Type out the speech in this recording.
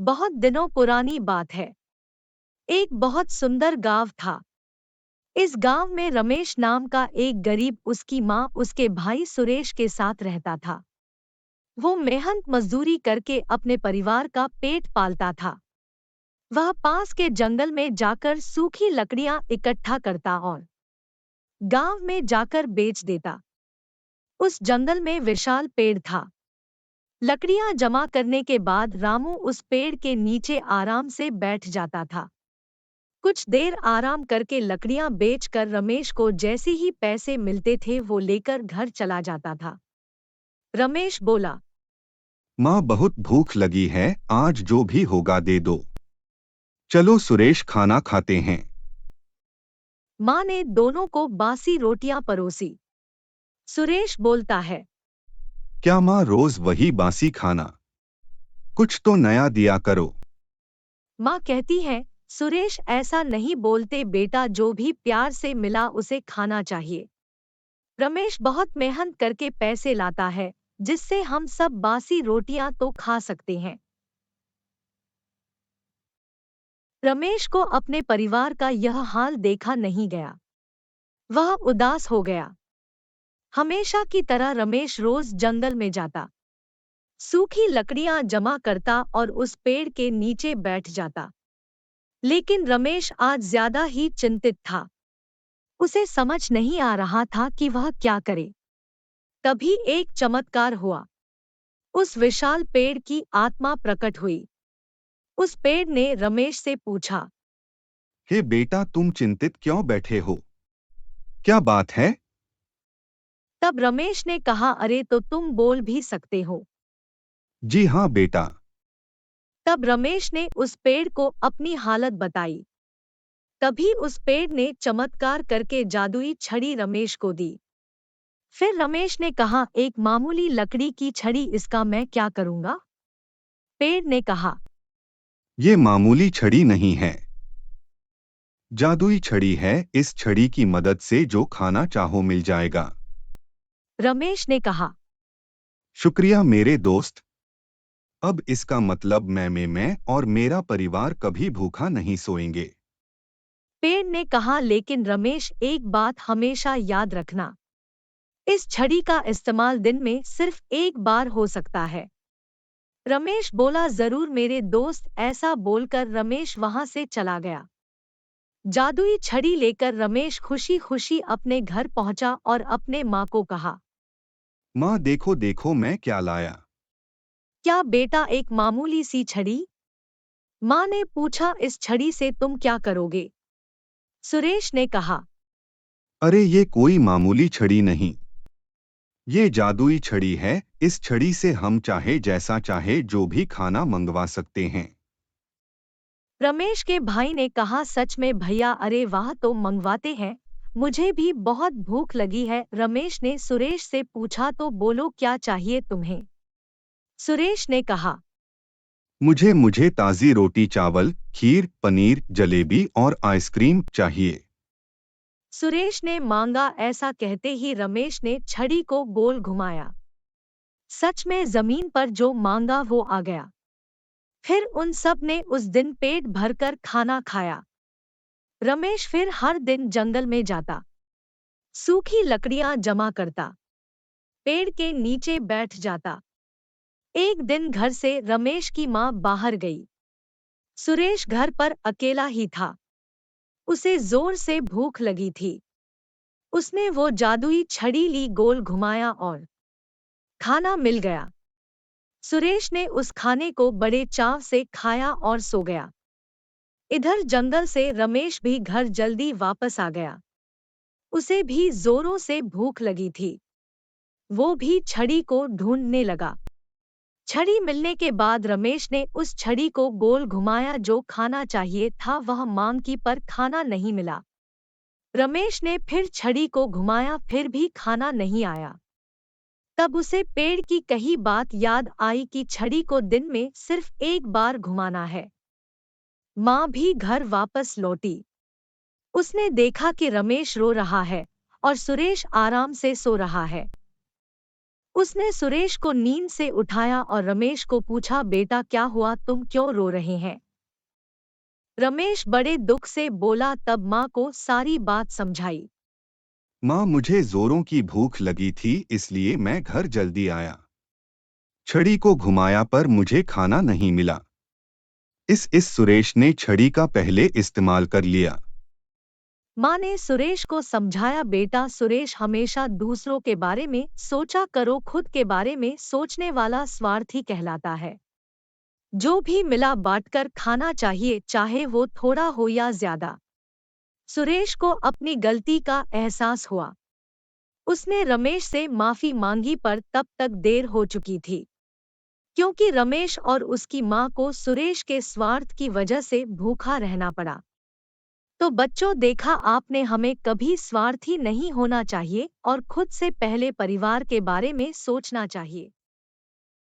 बहुत दिनों पुरानी बात है। एक बहुत सुंदर गांव था। इस गांव में रमेश नाम का एक गरीब, उसकी माँ, उसके भाई सुरेश के साथ रहता था। वो मेहनत मजदूरी करके अपने परिवार का पेट पालता था। वह पास के जंगल में जाकर सूखी लकड़ियां इकट्ठा करता और गांव में जाकर बेच देता। उस जंगल में विशाल पेड़ था। लकड़ियां जमा करने के बाद रामू उस पेड़ के नीचे आराम से बैठ जाता था। कुछ देर आराम करके लकड़ियां बेचकर रमेश को जैसे ही पैसे मिलते थे वो लेकर घर चला जाता था। रमेश बोला, माँ, बहुत भूख लगी है, आज जो भी होगा दे दो। चलो सुरेश, खाना खाते हैं। माँ ने दोनों को बासी रोटियां परोसी। सुरेश बोलता है, क्या माँ, रोज वही बासी खाना? कुछ तो नया दिया करो। माँ कहती है, सुरेश ऐसा नहीं बोलते बेटा, जो भी प्यार से मिला उसे खाना चाहिए। रमेश बहुत मेहनत करके पैसे लाता है, जिससे हम सब बासी रोटियां तो खा सकते हैं। रमेश को अपने परिवार का यह हाल देखा नहीं गया। वह उदास हो गया। हमेशा की तरह रमेश रोज जंगल में जाता, सूखी लकड़ियां जमा करता और उस पेड़ के नीचे बैठ जाता। लेकिन रमेश आज ज्यादा ही चिंतित था। उसे समझ नहीं आ रहा था कि वह क्या करे। तभी एक चमत्कार हुआ। उस विशाल पेड़ की आत्मा प्रकट हुई। उस पेड़ ने रमेश से पूछा, हे बेटा, तुम चिंतित क्यों बैठे हो? क्या बात है? तब रमेश ने कहा, अरे तो तुम बोल भी सकते हो। जी हाँ बेटा। तब रमेश ने उस पेड़ को अपनी हालत बताई। तभी उस पेड़ ने चमत्कार करके जादुई छड़ी रमेश को दी। फिर रमेश ने कहा, एक मामूली लकड़ी की छड़ी, इसका मैं क्या करूंगा? पेड़ ने कहा, ये मामूली छड़ी नहीं है, जादुई छड़ी है। इस छड़ी की मदद से जो खाना चाहो मिल जाएगा। रमेश ने कहा। शुक्रिया मेरे दोस्त। अब इसका मतलब मैं और मेरा परिवार कभी भूखा नहीं सोएंगे। पेड़ ने कहा, लेकिन रमेश, एक बात हमेशा याद रखना, इस छड़ी का इस्तेमाल दिन में सिर्फ एक बार हो सकता है। रमेश बोला, जरूर मेरे दोस्त। ऐसा बोलकर रमेश वहां से चला गया। जादुई छड़ी लेकर रमेश खुशी खुशी अपने घर पहुंचा और अपने माँ को कहा, माँ, देखो देखो मैं क्या लाया। क्या बेटा, एक मामूली सी छड़ी? माँ ने पूछा, इस छड़ी से तुम क्या करोगे? सुरेश ने कहा, अरे ये कोई मामूली छड़ी नहीं, ये जादुई छड़ी है। इस छड़ी से हम चाहे जैसा चाहे जो भी खाना मंगवा सकते हैं। रमेश के भाई ने कहा, सच में भैया? अरे वाह, तो मंगवाते हैं। मुझे भी बहुत भूख लगी है। रमेश ने सुरेश से पूछा, तो बोलो क्या चाहिए तुम्हें? सुरेश ने कहा, मुझे मुझे ताज़ी रोटी, चावल, खीर, पनीर, जलेबी और आइसक्रीम चाहिए। सुरेश ने मांगा। ऐसा कहते ही रमेश ने छड़ी को गोल घुमाया। सच में जमीन पर जो मांगा वो आ गया। फिर उन सब ने उस दिन पेट भरकर खाना खाया। रमेश फिर हर दिन जंगल में जाता, सूखी लकड़ियां जमा करता, पेड़ के नीचे बैठ जाता। एक दिन घर से रमेश की माँ बाहर गई। सुरेश घर पर अकेला ही था। उसे जोर से भूख लगी थी। उसने वो जादुई छड़ी ली, गोल घुमाया और खाना मिल गया। सुरेश ने उस खाने को बड़े चाव से खाया और सो गया। इधर जंगल से रमेश भी घर जल्दी वापस आ गया। उसे भी जोरों से भूख लगी थी। वो भी छड़ी को ढूंढने लगा। छड़ी मिलने के बाद रमेश ने उस छड़ी को गोल घुमाया। जो खाना चाहिए था वह मांग की, पर खाना नहीं मिला। रमेश ने फिर छड़ी को घुमाया, फिर भी खाना नहीं आया। तब उसे पेड़ की कही बात याद आई कि छड़ी को दिन में सिर्फ एक बार घुमाना है। माँ भी घर वापस लौटी। उसने देखा कि रमेश रो रहा है और सुरेश आराम से सो रहा है। उसने सुरेश को नींद से उठाया और रमेश को पूछा, बेटा क्या हुआ, तुम क्यों रो रहे हैं? रमेश बड़े दुख से बोला। तब माँ को सारी बात समझाई। माँ, मुझे जोरों की भूख लगी थी, इसलिए मैं घर जल्दी आया। छड़ी को घुमाया पर मुझे खाना नहीं मिला। इस सुरेश ने छड़ी का पहले इस्तेमाल कर लिया। माँ ने सुरेश को समझाया, बेटा सुरेश हमेशा दूसरों के बारे में सोचा करो, खुद के बारे में सोचने वाला स्वार्थी कहलाता है। जो भी मिला बांटकर खाना चाहिए, चाहे वो थोड़ा हो या ज्यादा। सुरेश को अपनी गलती का एहसास हुआ। उसने रमेश से माफी मांगी पर तब तक देर हो चुकी थी, क्योंकि रमेश और उसकी माँ को सुरेश के स्वार्थ की वजह से भूखा रहना पड़ा। तो बच्चों, देखा आपने, हमें कभी स्वार्थी नहीं होना चाहिए और खुद से पहले परिवार के बारे में सोचना चाहिए।